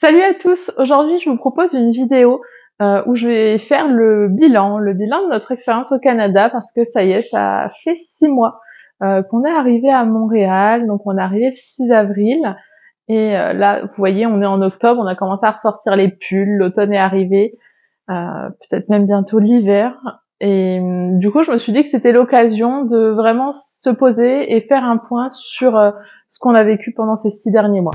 Salut à tous, aujourd'hui je vous propose une vidéo où je vais faire le bilan de notre expérience au Canada parce que ça y est, ça fait 6 mois qu'on est arrivé à Montréal, donc on est arrivé le 6 avril et là vous voyez on est en octobre, on a commencé à ressortir les pulls, l'automne est arrivé, peut-être même bientôt l'hiver et du coup je me suis dit que c'était l'occasion de vraiment se poser et faire un point sur ce qu'on a vécu pendant ces 6 derniers mois.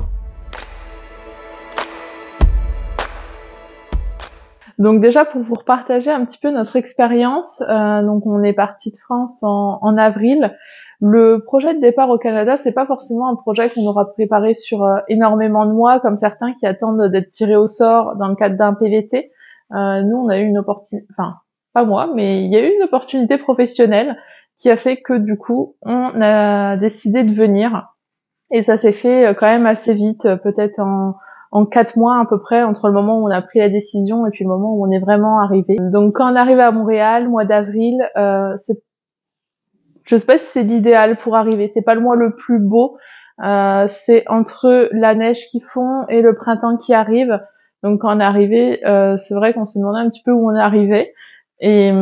Donc déjà pour vous repartager un petit peu notre expérience, donc on est parti de France en avril. Le projet de départ au Canada, c'est pas forcément un projet qu'on aura préparé sur énormément de mois, comme certains qui attendent d'être tirés au sort dans le cadre d'un PVT. Nous, on a eu une opportunité, enfin pas moi, mais il y a eu une opportunité professionnelle qui a fait que du coup, on a décidé de venir. Et ça s'est fait quand même assez vite, peut-être en 4 mois à peu près, entre le moment où on a pris la décision et puis le moment où on est vraiment arrivé. Donc quand on arrive à Montréal, mois d'avril, je sais pas si c'est l'idéal pour arriver. C'est pas le mois le plus beau. C'est entre la neige qui fond et le printemps qui arrive. Donc quand on est arrivé, c'est vrai qu'on s'est demandé un petit peu où on est arrivé. Et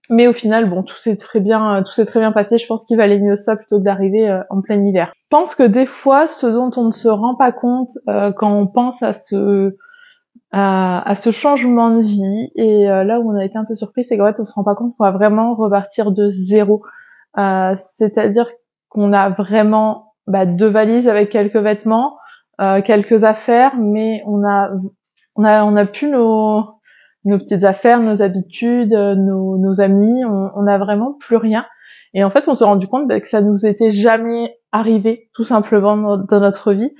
mais au final, bon, tout s'est très bien passé. Je pense qu'il valait mieux ça plutôt que d'arriver en plein hiver. Je pense que des fois, ce dont on ne se rend pas compte quand on pense à ce changement de vie, et là où on a été un peu surpris, c'est qu'en fait, on se rend pas compte qu'on va vraiment repartir de zéro. C'est-à-dire qu'on a vraiment deux valises avec quelques vêtements, quelques affaires, mais on a plus nos petites affaires, nos habitudes, nos amis, on a vraiment plus rien. Et en fait, on s'est rendu compte que ça nous était jamais arrivé, tout simplement, dans notre vie,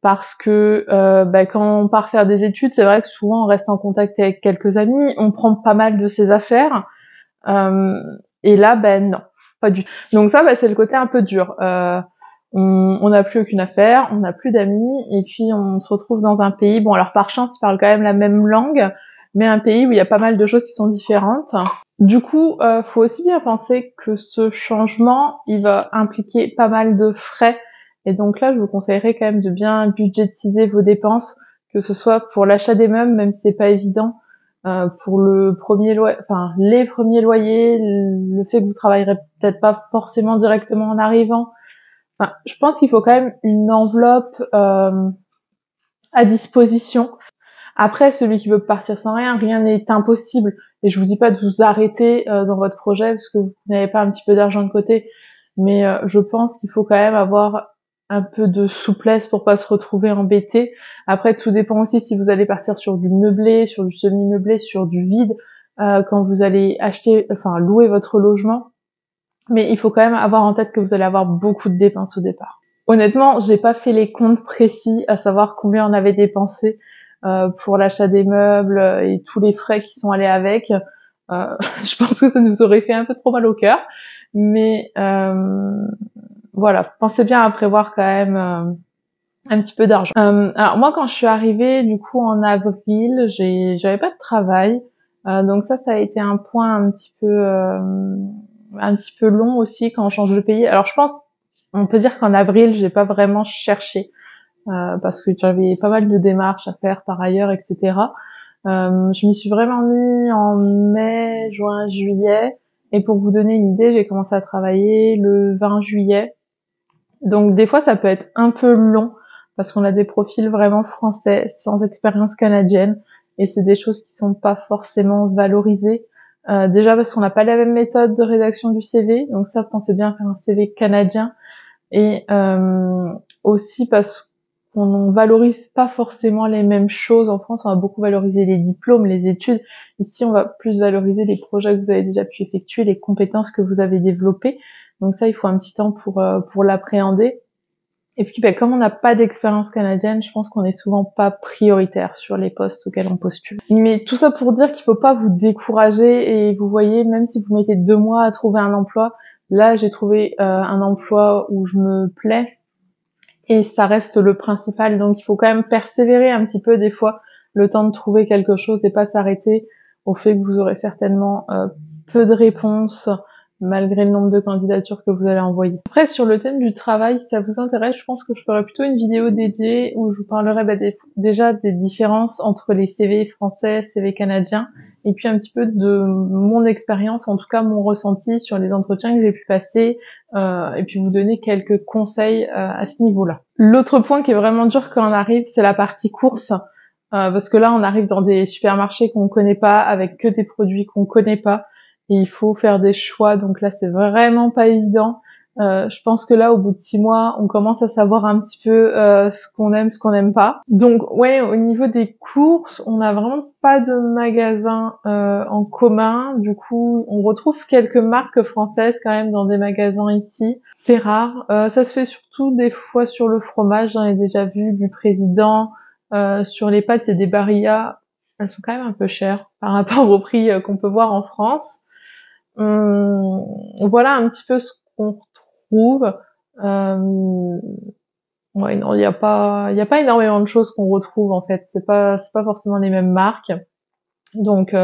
parce que quand on part faire des études, c'est vrai que souvent on reste en contact avec quelques amis, on prend pas mal de ses affaires, et là, non, pas du tout. Donc ça, c'est le côté un peu dur. On n'a plus aucune affaire, on n'a plus d'amis, et puis on se retrouve dans un pays, bon alors par chance ils parlent quand même la même langue, mais un pays où il y a pas mal de choses qui sont différentes. Du coup, faut aussi bien penser que ce changement, il va impliquer pas mal de frais, et donc là je vous conseillerais quand même de bien budgétiser vos dépenses, que ce soit pour l'achat des meubles, même si c'est pas évident, pour le premier loyer, enfin les premiers loyers, le fait que vous travaillerez peut-être pas forcément directement en arrivant. Enfin, je pense qu'il faut quand même une enveloppe à disposition. Après, celui qui veut partir sans rien, rien n'est impossible. Et je vous dis pas de vous arrêter dans votre projet parce que vous n'avez pas un petit peu d'argent de côté. Mais je pense qu'il faut quand même avoir un peu de souplesse pour pas se retrouver embêté. Après, tout dépend aussi si vous allez partir sur du meublé, sur du semi-meublé, sur du vide, quand vous allez louer votre logement. Mais il faut quand même avoir en tête que vous allez avoir beaucoup de dépenses au départ. Honnêtement, j'ai pas fait les comptes précis, à savoir combien on avait dépensé pour l'achat des meubles et tous les frais qui sont allés avec. Je pense que ça nous aurait fait un peu trop mal au cœur. Mais voilà, pensez bien à prévoir quand même un petit peu d'argent. Alors moi, quand je suis arrivée du coup en avril, j'avais pas de travail. Donc ça a été un point un petit peu long aussi quand on change de pays. Alors je pense, on peut dire qu'en avril, j'ai pas vraiment cherché parce que j'avais pas mal de démarches à faire par ailleurs, etc. Je m'y suis vraiment mis en mai, juin, juillet. Et pour vous donner une idée, j'ai commencé à travailler le 20 juillet. Donc des fois, ça peut être un peu long parce qu'on a des profils vraiment français, sans expérience canadienne. Et c'est des choses qui sont pas forcément valorisées. Déjà parce qu'on n'a pas la même méthode de rédaction du CV. Donc ça, pensez bien à faire un CV canadien. Et aussi parce qu'on valorise pas forcément les mêmes choses. En France, on va beaucoup valoriser les diplômes, les études. Ici, on va plus valoriser les projets que vous avez déjà pu effectuer, les compétences que vous avez développées. Donc ça, il faut un petit temps pour l'appréhender. Et puis, comme on n'a pas d'expérience canadienne, je pense qu'on est souvent pas prioritaire sur les postes auxquels on postule. Mais tout ça pour dire qu'il faut pas vous décourager et vous voyez, même si vous mettez 2 mois à trouver un emploi, là, j'ai trouvé un emploi où je me plais et ça reste le principal. Donc, il faut quand même persévérer un petit peu des fois le temps de trouver quelque chose et pas s'arrêter au fait que vous aurez certainement peu de réponses malgré le nombre de candidatures que vous allez envoyer. Après, sur le thème du travail, si ça vous intéresse, je pense que je ferai plutôt une vidéo dédiée où je vous parlerai déjà des différences entre les CV français, CV canadiens, et puis un petit peu de mon expérience, en tout cas mon ressenti sur les entretiens que j'ai pu passer, et puis vous donner quelques conseils à ce niveau-là. L'autre point qui est vraiment dur quand on arrive, c'est la partie course, parce que là, on arrive dans des supermarchés qu'on connaît pas, avec que des produits qu'on connaît pas, et il faut faire des choix, donc là c'est vraiment pas évident. Je pense que là au bout de 6 mois on commence à savoir un petit peu ce qu'on aime, ce qu'on n'aime pas. Donc ouais, au niveau des courses, on n'a vraiment pas de magasin en commun. Du coup on retrouve quelques marques françaises quand même dans des magasins ici. C'est rare. Ça se fait surtout des fois sur le fromage, j'en ai déjà vu du Président. Sur les pâtes et des Barilla, elles sont quand même un peu chères par rapport au prix qu'on peut voir en France. Voilà un petit peu ce qu'on retrouve. Ouais, non, il y a pas énormément de choses qu'on retrouve en fait. C'est pas forcément les mêmes marques. Donc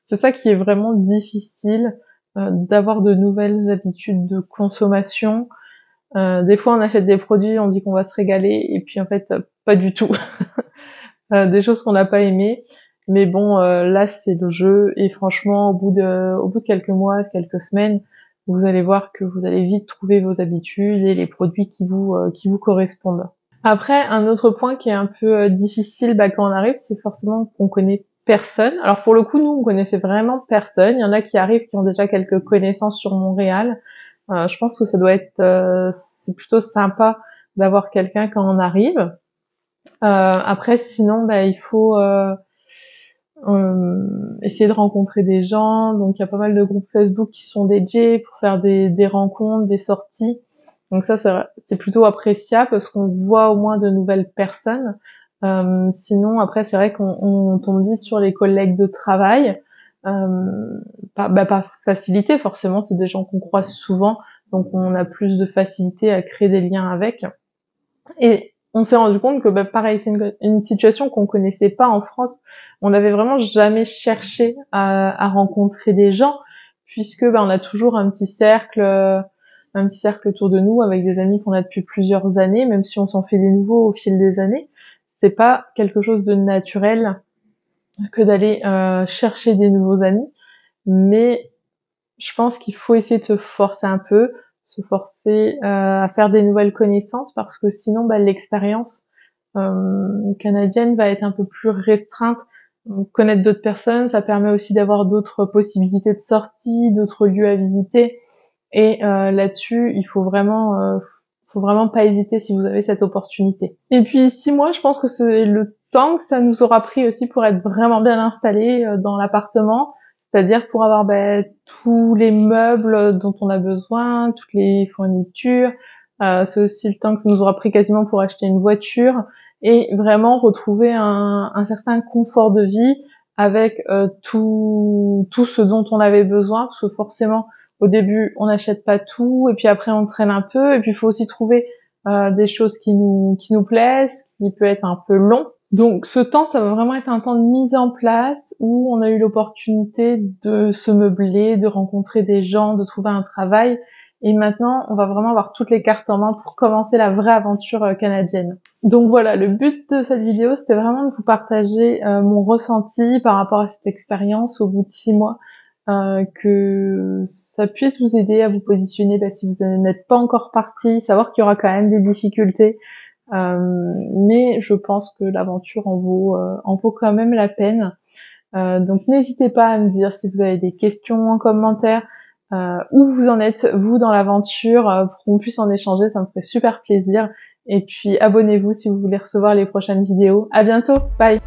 c'est ça qui est vraiment difficile, d'avoir de nouvelles habitudes de consommation. Des fois on achète des produits, on dit qu'on va se régaler et puis en fait pas du tout. Des choses qu'on n'a pas aimées. Mais bon, là c'est le jeu et franchement, au bout de quelques mois, quelques semaines, vous allez voir que vous allez vite trouver vos habitudes et les produits qui vous correspondent. Après, un autre point qui est un peu difficile quand on arrive, c'est forcément qu'on connaît personne. Alors pour le coup, nous on connaissait vraiment personne. Il y en a qui arrivent qui ont déjà quelques connaissances sur Montréal. Je pense que ça doit être, c'est plutôt sympa d'avoir quelqu'un quand on arrive. Après, sinon, il faut essayer de rencontrer des gens. Donc, il y a pas mal de groupes Facebook qui sont dédiés pour faire des rencontres, des sorties. Donc ça, c'est plutôt appréciable parce qu'on voit au moins de nouvelles personnes. Sinon, après, c'est vrai qu'on tombe vite sur les collègues de travail. Pas facilité, forcément, c'est des gens qu'on croise souvent. Donc, on a plus de facilité à créer des liens avec. Et on s'est rendu compte que pareil, c'est une situation qu'on connaissait pas en France. On n'avait vraiment jamais cherché à rencontrer des gens, puisque on a toujours un petit cercle autour de nous avec des amis qu'on a depuis plusieurs années, même si on s'en fait des nouveaux au fil des années. C'est pas quelque chose de naturel que d'aller chercher des nouveaux amis, mais je pense qu'il faut essayer de se forcer un peu, se forcer à faire des nouvelles connaissances parce que sinon l'expérience canadienne va être un peu plus restreinte. Connaître d'autres personnes, ça permet aussi d'avoir d'autres possibilités de sortie, d'autres lieux à visiter. Et là-dessus, il faut vraiment pas hésiter si vous avez cette opportunité. Et puis 6 mois, je pense que c'est le temps que ça nous aura pris aussi pour être vraiment bien installés dans l'appartement. C'est-à-dire pour avoir tous les meubles dont on a besoin, toutes les fournitures. C'est aussi le temps que ça nous aura pris quasiment pour acheter une voiture et vraiment retrouver un certain confort de vie avec tout ce dont on avait besoin. Parce que forcément, au début, on n'achète pas tout et puis après, on traîne un peu. Et puis, il faut aussi trouver des choses qui nous plaisent, qui peut être un peu long. Donc ce temps, ça va vraiment être un temps de mise en place où on a eu l'opportunité de se meubler, de rencontrer des gens, de trouver un travail. Et maintenant, on va vraiment avoir toutes les cartes en main pour commencer la vraie aventure canadienne. Donc voilà, le but de cette vidéo, c'était vraiment de vous partager mon ressenti par rapport à cette expérience au bout de 6 mois. Que ça puisse vous aider à vous positionner si vous n'êtes pas encore parti, savoir qu'il y aura quand même des difficultés. Mais je pense que l'aventure en vaut quand même la peine. Donc n'hésitez pas à me dire si vous avez des questions en commentaire, où vous en êtes vous dans l'aventure, pour qu'on puisse en échanger, ça me ferait super plaisir. Et puis abonnez-vous si vous voulez recevoir les prochaines vidéos. À bientôt, bye.